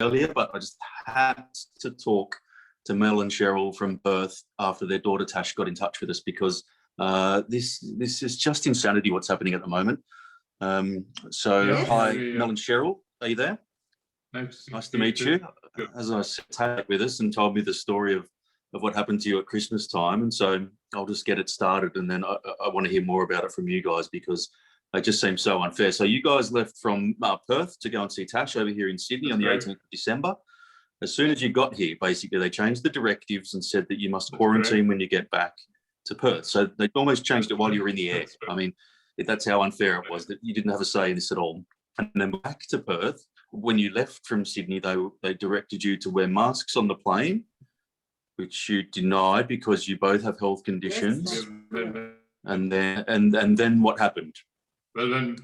earlier, but I just had to talk to Mel and Cheryl from Perth after their daughter Tash got in touch with us, because this is just insanity what's happening at the moment. Hi, Mel and Cheryl, are you there? Nice to meet you. As I said, Tash with us and told me the story of what happened to you at Christmas time, and so I'll just get it started, and then I want to hear more about it from you guys, because it just seems so unfair. So you guys left from Perth to go and see Tash over here in Sydney on the 18th of December. As soon as you got here, basically, they changed the directives and said that you must quarantine when you get back to Perth. So they almost changed it while you were in the air. I mean, that's how unfair it was, that you didn't have a say in this at all. And then back to Perth, when you left from Sydney, they directed you to wear masks on the plane, which you denied because you both have health conditions. Yes. And then what happened? Well,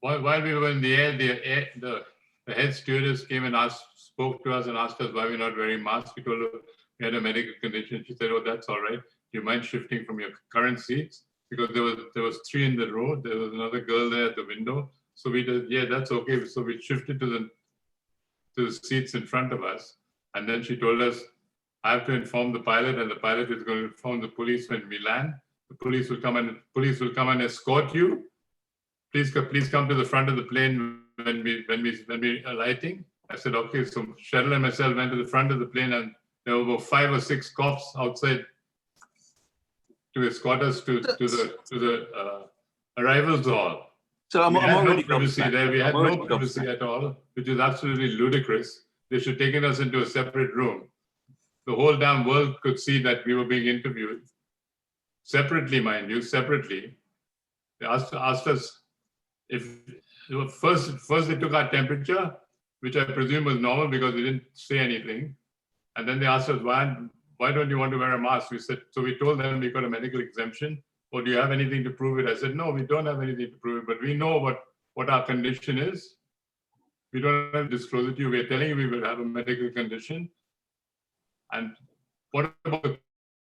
while we were in the air, the head stewardess came and spoke to us and asked us why we're not wearing masks. We told her we had a medical condition. She said, "Oh, that's all right. Do you mind shifting from your current seats?" Because there was 3 in the row. There was another girl there at the window. So we did, yeah, that's okay. So we shifted to the seats in front of us. And then she told us, "I have to inform the pilot, and the pilot is going to inform the police when we land. The police will come and escort you. Please come to the front of the plane when we are alighting." I said, "Okay." So Cheryl and myself went to the front of the plane, and there were about 5 or 6 cops outside to escort us to the arrivals hall. So we had no privacy there. We had no privacy at all, which is absolutely ludicrous. They should have taken us into a separate room. The whole damn world could see that we were being interviewed separately, mind you, separately. They asked us if first they took our temperature, which I presume was normal because they didn't say anything, and then they asked us why don't you want to wear a mask? We said, so we told them we got a medical exemption. Or do you have anything to prove it? I said, no, we don't have anything to prove it, but we know what our condition is. We don't have to disclose it to you. We're telling you we will have a medical condition. And what about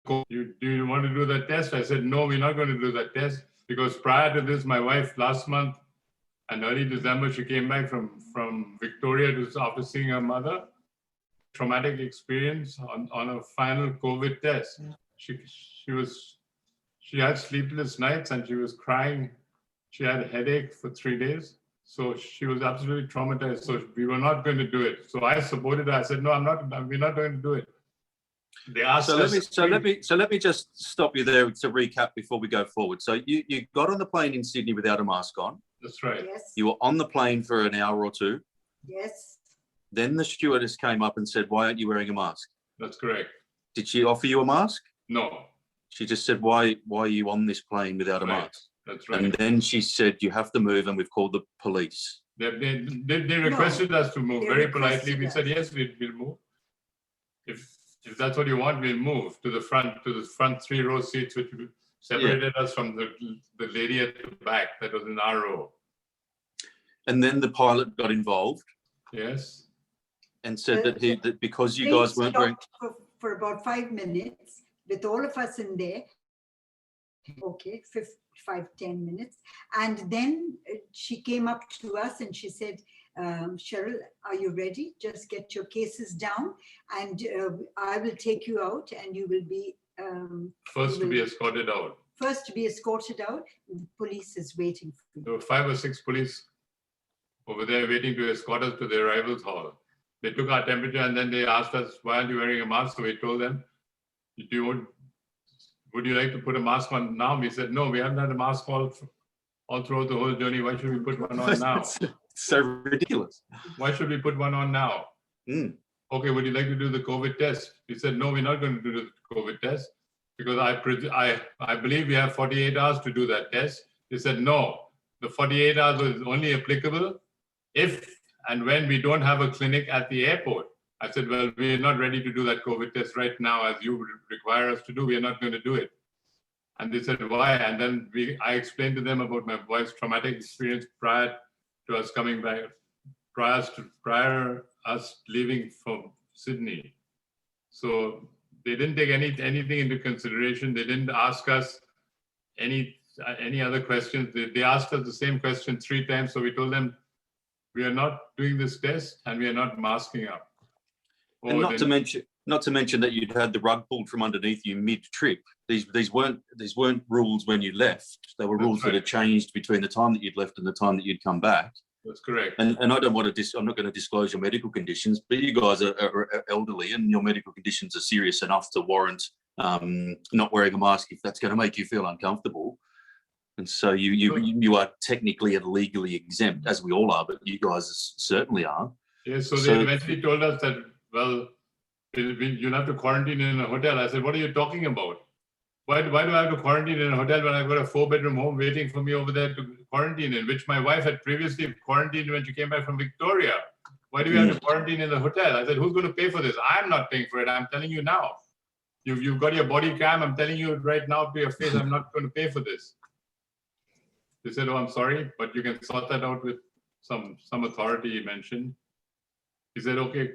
do you want to do that test? I said, no, we're not going to do that test, because prior to this, my wife last month and early December, she came back from Victoria after seeing her mother. Traumatic experience on a final COVID test. She had sleepless nights and she was crying. She had a headache for 3 days. So she was absolutely traumatized. So we were not going to do it. So I supported her. I said, no, we're not going to do it. They asked us. Let me just stop you there to recap before we go forward. So you got on the plane in Sydney without a mask on. That's right. Yes. You were on the plane for an hour or 2. Yes. Then the stewardess came up and said, "Why aren't you wearing a mask?" That's correct. Did she offer you a mask? No. She just said, "Why are you on this plane without a mask?" That's right. And then she said, "You have to move, and we've called the police." They requested us to move very politely. We said, yes, we'll move. If that's what you want, we'll move to the front 3 row seats, which separated us from the lady at the back that was in our row. And then the pilot got involved. Yes. And said that because you guys weren't wearing for about 5 minutes with all of us in there. Okay, 5-10 minutes, and then she came up to us and she said, "Cheryl, are you ready? Just get your cases down, and I will take you out, and you will be first to be escorted out. First to be escorted out. The police is waiting for you." There were 5 or 6 police over there waiting to escort us to the arrivals hall. They took our temperature and then they asked us, "Why aren't you wearing a mask?" So we told them, "Would you like to put a mask on now?" We said, "No, we haven't had a mask all throughout the whole journey. Why should we put one on now?" It's so ridiculous. Why should we put one on now? Okay, would you like to do the COVID test? We said, no, we're not going to do the COVID test because I believe we have 48 hours to do that test. They said, no, the 48 hours is only applicable if and when we don't have a clinic at the airport. I said, well, we're not ready to do that COVID test right now as you require us to do. We're not going to do it. And they said, why? And then I explained to them about my wife's traumatic experience prior to us coming back, prior us leaving from Sydney. So they didn't take anything into consideration. They didn't ask us any other questions. They asked us the same question 3 times. So we told them, we are not doing this test and we are not masking up. And not to mention that you'd had the rug pulled from underneath you mid-trip. These weren't rules when you left. They were rules that had changed between the time that you'd left and the time that you'd come back. That's correct. And I don't want to. I'm not going to disclose your medical conditions, but you guys are elderly, and your medical conditions are serious enough to warrant not wearing a mask if that's going to make you feel uncomfortable. And so you are technically and legally exempt, as we all are, but you guys certainly are. Yeah. So they eventually told us that, well, you'll have to quarantine in a hotel. I said, what are you talking about? Why do I have to quarantine in a hotel when I've got a 4-bedroom home waiting for me over there to quarantine in, which my wife had previously quarantined when she came back from Victoria? Why do we have to quarantine in the hotel? I said, who's going to pay for this? I'm not paying for it. I'm telling you now. You've got your body cam. I'm telling you right now to your face, I'm not going to pay for this. They said, oh, I'm sorry, but you can sort that out with some authority he mentioned. He said, okay,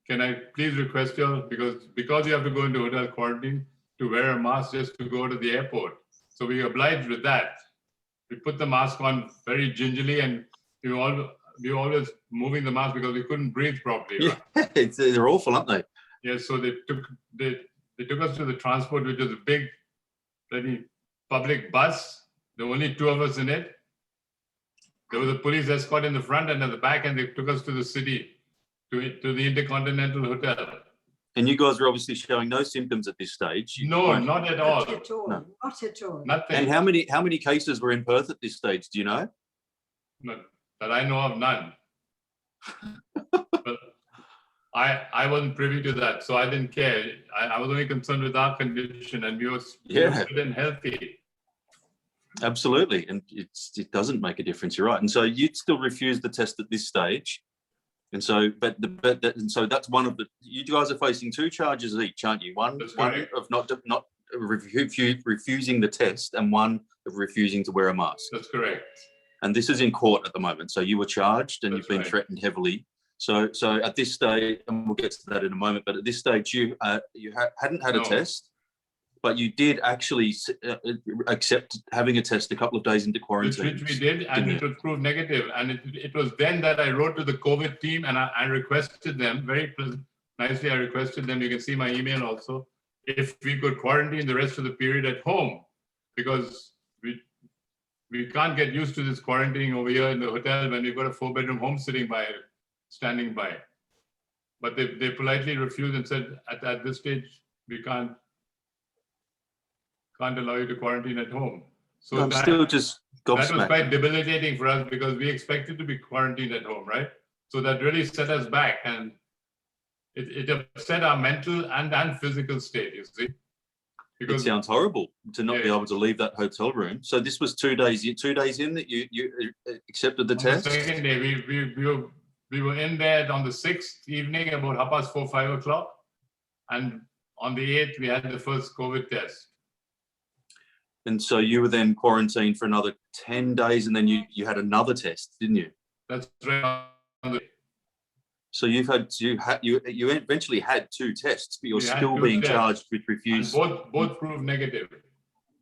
can I please request you, because you have to go into hotel quarantine, to wear a mask just to go to the airport. So we obliged with that. We put the mask on very gingerly, and we were always moving the mask because we couldn't breathe properly. Right? Yeah, they're awful, aren't they? Yeah, so they took us to the transport, which was a big, bloody public bus. There were only 2 of us in it. There was a police escort in the front and at the back, and they took us to the city, to the Intercontinental Hotel. And you guys were obviously showing no symptoms at this stage. No, not at all. Not at all. No. Not at all. Nothing. And how many cases were in Perth at this stage? Do you know? No, that I know of, none. But I wasn't privy to that, so I didn't care. I was only concerned with our condition, and we were good and healthy. Absolutely, and it doesn't make a difference. You're right, and so you'd still refuse the test at this stage, and so so that's one of the. You guys are facing 2 charges each, aren't you? One of not refusing the test, and one of refusing to wear a mask. That's correct. And this is in court at the moment. So you were charged, and you've been threatened heavily. So at this stage, and we'll get to that in a moment, but at this stage, you hadn't had a test, but you did actually accept having a test a couple of days into quarantine. Which we did, and it was proved negative. And it was then that I wrote to the COVID team, and I requested them, very nicely, I requested them, you can see my email also, if we could quarantine the rest of the period at home, because we can't get used to this quarantining over here in the hotel when we've got a 4-bedroom home standing by. But they politely refused and said, at this stage, we can't allow you to quarantine at home. So I'm still just gobsmacked. That was quite debilitating for us, because we expected to be quarantined at home, right? So that really set us back, and it upset our mental and physical state, you see. Because it sounds horrible to not be able to leave that hotel room. So this was 2 days in that you accepted the test? The second day, we were in there on the 6th evening, about 4:30, 5 o'clock. And on the 8th, we had the first COVID test. And so you were then quarantined for another 10 days, and then you had another test, didn't you? That's right. So you eventually had 2 tests, but you're still being charged with refusal. Both proved negative,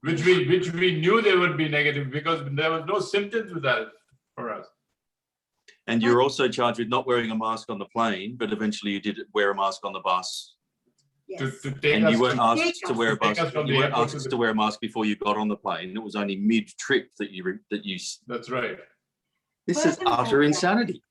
which we knew they would be negative, because there was no symptoms with that for us. And you're also charged with not wearing a mask on the plane, but eventually you did wear a mask on the bus. Yes. And you weren't asked to wear a mask. You weren't asked to wear a mask before you got on the plane. It was only mid-trip that you. That's right. This is utter insanity.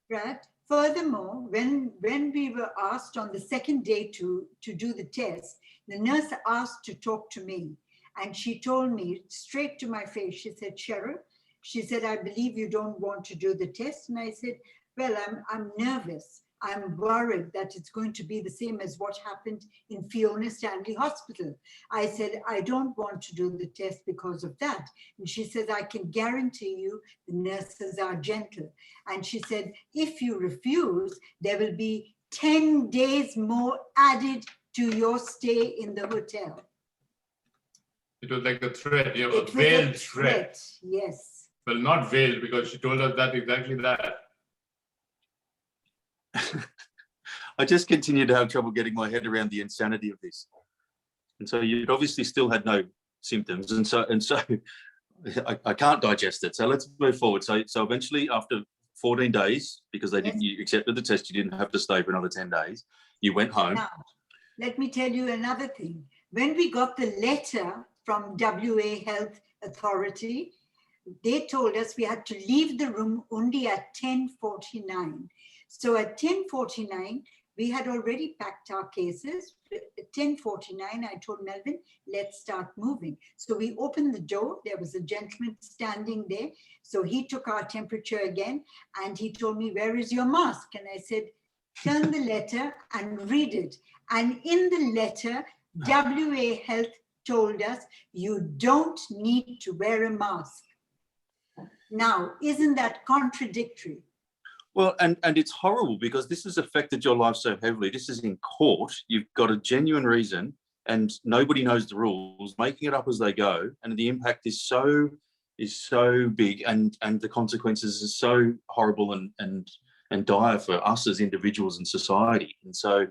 Right. Furthermore, when we were asked on the second day to do the test, the nurse asked to talk to me, and she told me straight to my face. She said, "Cheryl," she said, "I believe you don't want to do the test." And I said, "Well, I'm nervous. I'm worried that it's going to be the same as what happened in Fiona Stanley Hospital." I said, "I don't want to do the test because of that." And she said, "I can guarantee you the nurses are gentle." And she said, "If you refuse, there will be 10 days more added to your stay in the hotel." It was like a threat, a veiled threat. Yes. Well, not veiled, because she told us that exactly that. I just continue to have trouble getting my head around the insanity of this. And so you'd obviously still had no symptoms, and so I can't digest it. So let's move forward. So eventually, after 14 days because they didn't. You accepted the test. You didn't have to stay for another 10 days. You went home. Now, let me tell you another thing. When we got the letter from WA Health Authority, they told us we had to leave the room only at 10:49. So at 10:49, we had already packed our cases. At 10:49, I told Melvyn, let's start moving. So we opened the door. There was a gentleman standing there. So he took our temperature again and he told me, where is your mask? And I said, turn the letter and read it. And in the letter, WA Health told us, you don't need to wear a mask. Now, isn't that contradictory? Well, and it's horrible because this has affected your life so heavily. This is in court. You've got a genuine reason and nobody knows the rules, making it up as they go. And the impact is so big and the consequences are so horrible and dire for us as individuals and society. And so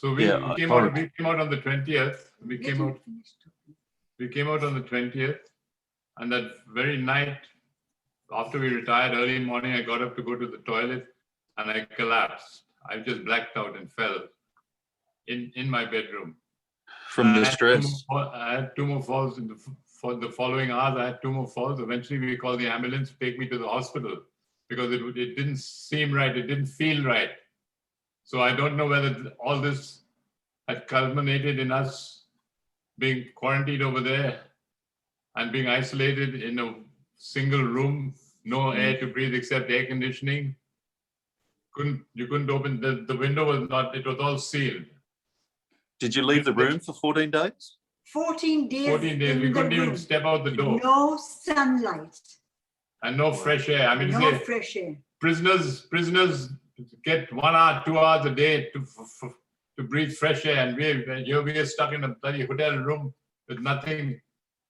we came out on the 20th. We came out on the 20th, and that very night, after we retired early morning, I got up to go to the toilet and I collapsed. I just blacked out and fell in my bedroom. From the stress? I had two more falls for the following hours. I had two more falls. Eventually, we called the ambulance to take me to the hospital because it didn't seem right. It didn't feel right. So I don't know whether all this had culminated in us being quarantined over there and being isolated in a single room, no air to breathe except air conditioning. You couldn't open the window it was all sealed. Did you leave the room for 14 days? 14 days. 14 days. We couldn't even step out the door. No sunlight. And no fresh air. I mean, no fresh air. Prisoners get 1 hour, 2 hours a day to breathe fresh air, and we're stuck in a bloody hotel room with nothing.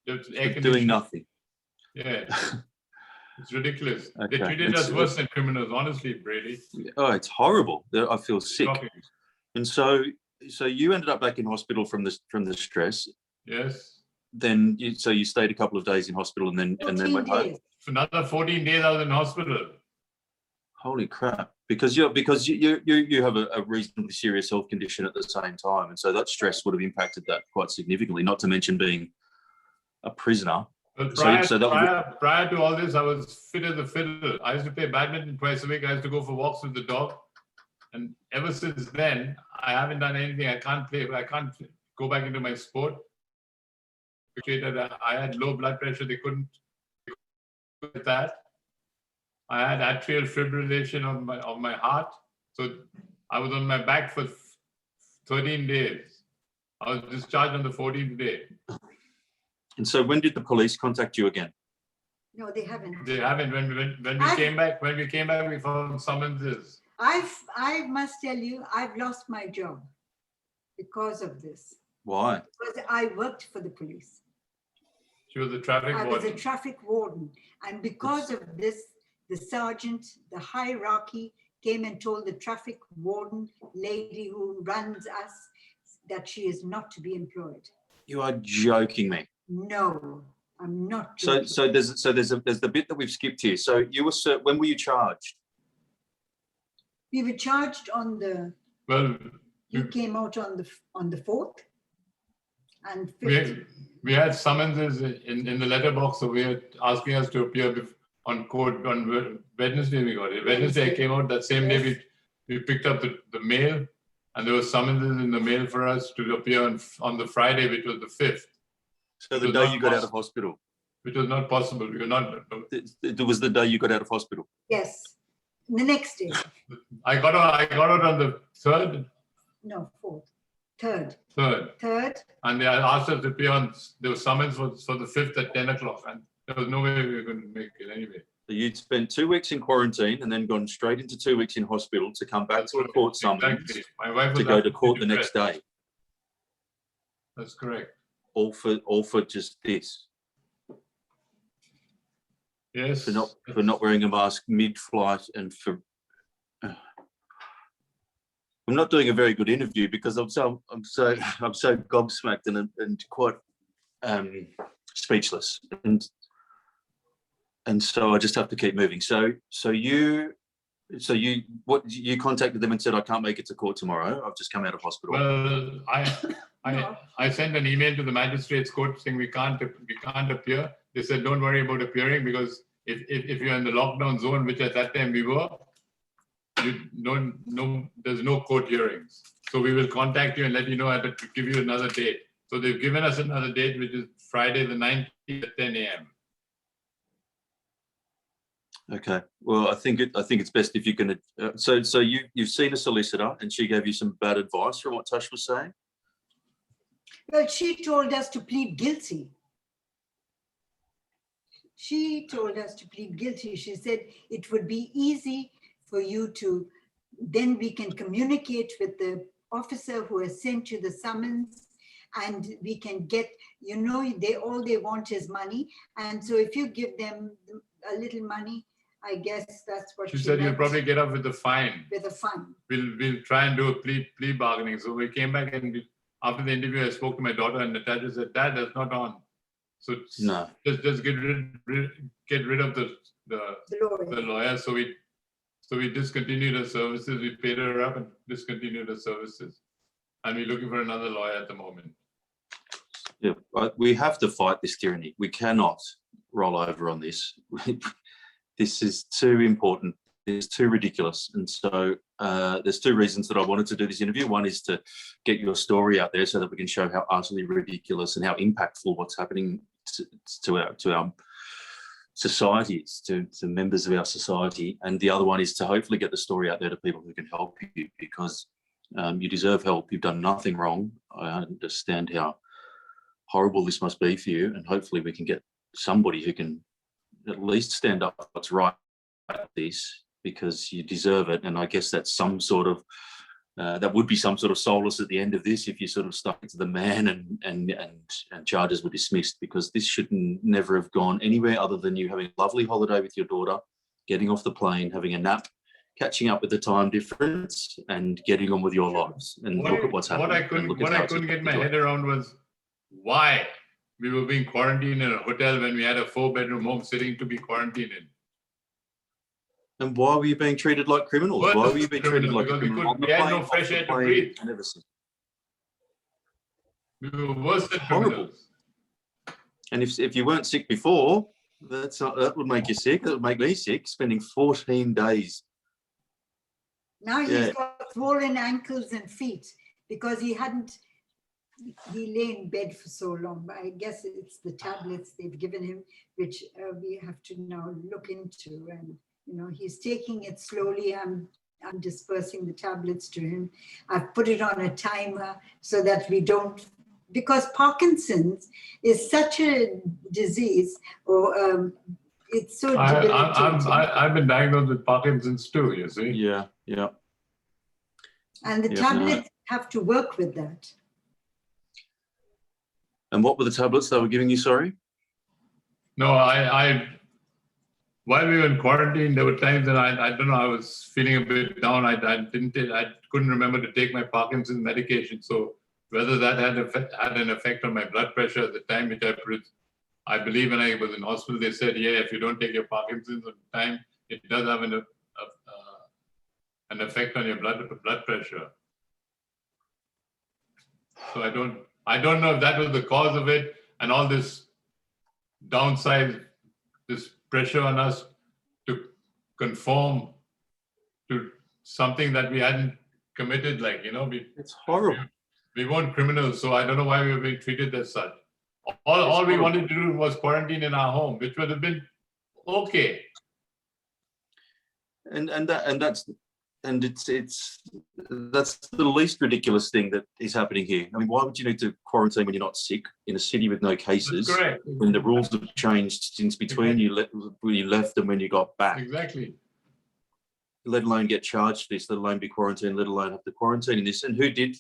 Just air conditioning. Doing nothing. Yeah, it's ridiculous. Okay. They treated us worse than criminals, honestly, Brady. Oh, it's horrible. I feel sick. Shocking. And so you ended up back in hospital from the stress. Yes. Then you stayed a couple of days in hospital and then went home. For another 14 days I was in hospital. Holy crap! Because you have a reasonably serious health condition at the same time, and so that stress would have impacted that quite significantly. Not to mention being a prisoner. Well, prior to all this, I was fit as a fiddle. I used to play badminton twice a week. I used to go for walks with the dog. And ever since then, I haven't done anything. I can't play. I can't go back into my sport. I had low blood pressure. They couldn't do that. I had atrial fibrillation of my heart. So I was on my back for 13 days. I was discharged on the 14th day. And so when did the police contact you again? No, they haven't. They haven't. When we came back, we found summonses. I must tell you, I've lost my job because of this. Why? Because I worked for the police. She was a traffic warden. I was a traffic warden. And because of this, the sergeant, the hierarchy came and told the traffic warden lady who runs us that she is not to be employed. You are joking me. No, I'm not joking. So there's the bit that we've skipped here. So when were you charged? We were charged on the. Well, you came out on the 4th and 5th. We had summonses in the letterbox, so we were asking us to appear on court on Wednesday. We got it. Wednesday I came out. That same day we picked up the mail, and there were summonses in the mail for us to appear on the Friday, which was the 5th. So the day you got out of hospital? Which was not possible. We were not. It was the day you got out of hospital? Yes. The next day. I got out on the 3rd. No, 4th. 3rd. 3rd. And they asked us to appear on. There was summons for the 5th at 10 o'clock, and there was no way we were going to make it anyway. So you'd spent 2 weeks in quarantine and then gone straight into 2 weeks in hospital to come back to a court summons My wife was to go to court the next day. That's correct. All for just this. Yes. For not wearing a mask mid-flight and for. I'm not doing a very good interview because I'm so gobsmacked and quite speechless and so I just have to keep moving. So you So you contacted them and said, I can't make it to court tomorrow. I've just come out of hospital. Well, I sent an email to the magistrate's court saying we can't appear. They said, don't worry about appearing, because if you're in the lockdown zone, which at that time we were, there's no court hearings. So we will contact you and let you know to give you another date. So they've given us another date, which is Friday the 19th at 10 a.m. Okay. Well, I think it's best if you can. So you've seen a solicitor and she gave you some bad advice from what Tash was saying? Well, she told us to plead guilty. She told us to plead guilty. She said it would be easy for you to, then we can communicate with the officer who has sent you the summons, and we can get, all they want is money. And so if you give them a little money, I guess that's what she said. You'll probably get up with a fine. With a fine. We'll try and do a plea bargaining. So we came back, and after the interview, I spoke to my daughter, and Natasha said, Dad, that's not on. So no, just get rid of the lawyer. So we discontinued her services. We paid her up and discontinued her services, and we're looking for another lawyer at the moment. Yeah, we have to fight this tyranny. We cannot roll over on this. This is too important. It's too ridiculous. And so there's two reasons that I wanted to do this interview. One is to get your story out there so that we can show how utterly ridiculous and how impactful what's happening to our societies, to members of our society. And the other one is to hopefully get the story out there to people who can help you, because you deserve help. You've done nothing wrong. I understand how horrible this must be for you, and hopefully we can get somebody who can at least stand up for what's right at this, because you deserve it. And I guess that's some sort of that would be some sort of solace at the end of this, if you sort of stuck it to the man and charges were dismissed, because this should never have gone anywhere other than you having a lovely holiday with your daughter, getting off the plane, having a nap, catching up with the time difference, and getting on with your lives. And look at what's happening. What I couldn't get my head around was why we were being quarantined in a hotel when we had a 4-bedroom home sitting to be quarantined in. And why were you being treated like criminals? Why were you being treated like criminals? We had no fresh air to breathe. We were worse than criminals. And if you weren't sick before, that would make you sick. That would make me sick, spending 14 days. Now he's got swollen ankles and feet because he lay in bed for so long. But I guess it's the tablets they've given him, which we have to now look into. And he's taking it slowly. I'm dispersing the tablets to him. I've put it on a timer so that we don't, because Parkinson's is such a disease, or it's so debilitating. I've been diagnosed with Parkinson's too, you see. Yeah. And the tablets have to work with that. And what were the tablets they were giving you, sorry? No, while we were in quarantine, there were times that I don't know, I was feeling a bit down. I couldn't remember to take my Parkinson's medication. So whether that had an effect on my blood pressure at the time, which I believe when I was in hospital, they said, if you don't take your Parkinson's at the time, it does have an effect on your blood pressure. So I don't know if that was the cause of it, and all this downside, this pressure on us to conform to something that we hadn't committed, it's horrible. We weren't criminals, so I don't know why we were being treated as such. All we wanted to do was quarantine in our home, which would have been okay. That's the least ridiculous thing that is happening here. I mean, why would you need to quarantine when you're not sick in a city with no cases? That's correct. When the rules have changed since between you left and when you got back. Exactly. Let alone get charged for this, let alone be quarantined, let alone have to quarantine in this. And who did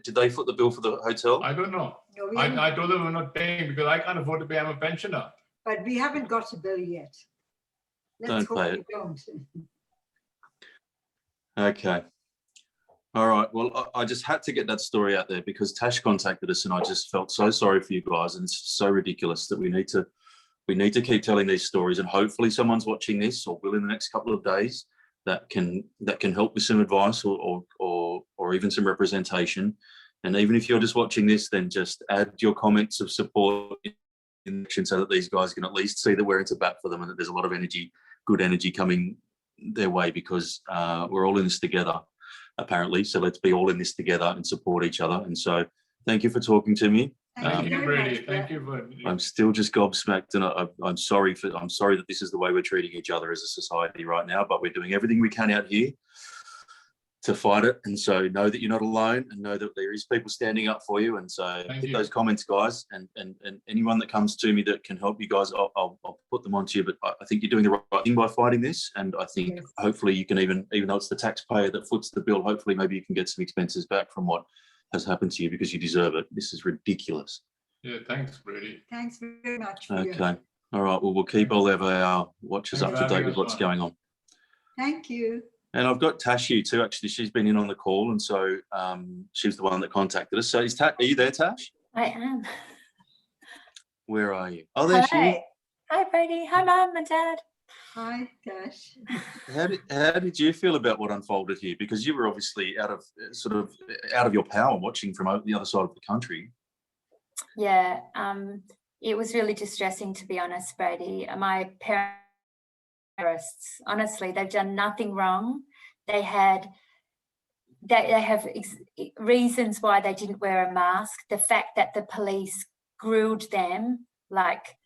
they foot the bill for the hotel? I don't know. No, I told them we're not paying because I can't afford to pay. I'm a pensioner. But we haven't got a bill yet. Let's hope we don't. Okay. All right. Well, I just had to get that story out there because Tash contacted us and I just felt so sorry for you guys, and it's so ridiculous that we need to keep telling these stories, and hopefully someone's watching this or will in the next couple of days, that can help with some advice or even some representation. And even if you're just watching this, then just add your comments of support in so that these guys can at least see that we're into bat for them and that there's a lot of energy, good energy coming their way, because we're all in this together, apparently. So let's be all in this together and support each other. And so thank you for talking to me. Thank you, Brady. Thank you for. I'm still just gobsmacked, and I'm sorry that this is the way we're treating each other as a society right now. But we're doing everything we can out here to fight it. And so know that you're not alone, and know that there is people standing up for you. And so hit those comments, guys, and anyone that comes to me that can help you guys, I'll put them onto you. But I think you're doing the right thing by fighting this. And I think hopefully you can even though it's the taxpayer that foots the bill, hopefully maybe you can get some expenses back from what has happened to you, because you deserve it. This is ridiculous. Yeah, thanks, Brady. Thanks very much. Okay. All right. Well, we'll keep all of our watchers up to date with what's going on. Thank you. And I've got Tash here too. Actually, she's been in on the call, and so she's the one that contacted us. So, are you there, Tash? I am. Where are you? Oh, there she is. Hi, Brady. Hi, Mum and Dad. Hi, Tash. How did you feel about what unfolded here? Because you were obviously out of your power, watching from the other side of the country. Yeah, it was really distressing, to be honest, Brady. My parents, honestly, they've done nothing wrong. They have reasons why they didn't wear a mask. The fact that the police grilled them like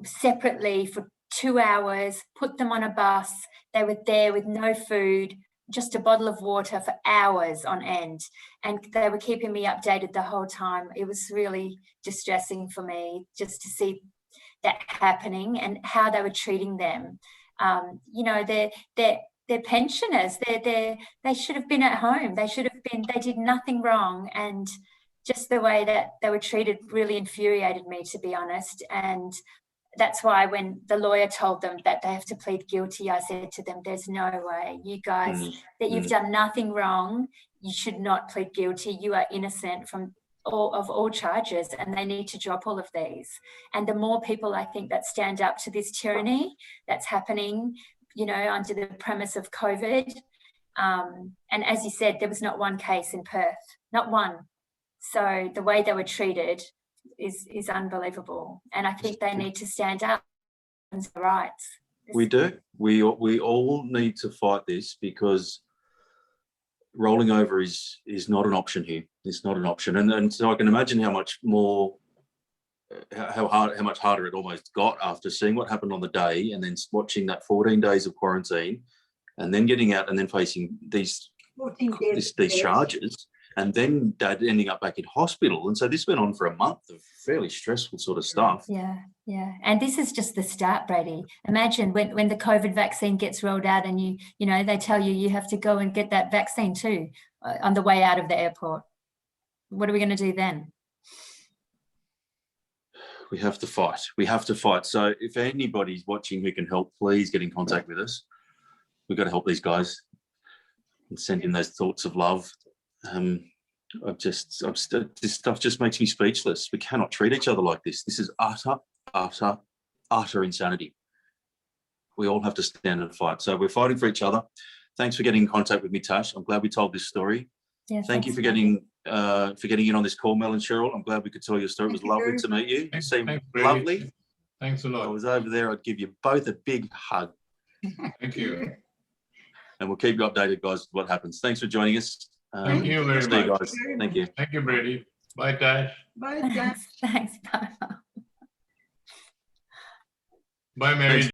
separately for 2 hours, put them on a bus. They were there with no food, just a bottle of water for hours on end. And they were keeping me updated the whole time. It was really distressing for me just to see that happening and how they were treating them. They're pensioners. They should have been at home. They did nothing wrong. And just the way that they were treated really infuriated me, to be honest. And that's why when the lawyer told them that they have to plead guilty, I said to them, there's no way, you guys, that you've done nothing wrong. You should not plead guilty. You are innocent from all charges, and they need to drop all of these. And the more people, I think, that stand up to this tyranny that's happening, under the premise of COVID. And as you said, there was not one case in Perth, not one. So the way they were treated is unbelievable, and I think they need to stand up for their rights. We do. We all need to fight this, because rolling over is not an option here. It's not an option, and so I can imagine how much harder it almost got after seeing what happened on the day, and then watching that 14 days of quarantine, and then getting out and then facing these charges. And then Dad ending up back in hospital. And so this went on for a month of fairly stressful sort of stuff. Yeah. And this is just the start, Brady. Imagine when the COVID vaccine gets rolled out and they tell you have to go and get that vaccine too on the way out of the airport. What are we going to do then? We have to fight. So if anybody's watching who can help, please get in contact with us. We've got to help these guys and send in those thoughts of love. This stuff just makes me speechless. We cannot treat each other like this. This is utter insanity. We all have to stand and fight. So we're fighting for each other. Thanks for getting in contact with me, Tash. I'm glad we told this story. Yeah, Thank you for getting in on this call, Mel and Cheryl. I'm glad we could tell your story. It was lovely to meet you. You seem lovely. Thanks a lot. If I was over there, I'd give you both a big hug. Thank you. And we'll keep you updated, guys, with what happens. Thanks for joining us. Thank you very much. Guys. Thank you. Thank you, Brady. Bye, Tash. Bye, Tash. Thanks. Bye. Bye, Mary.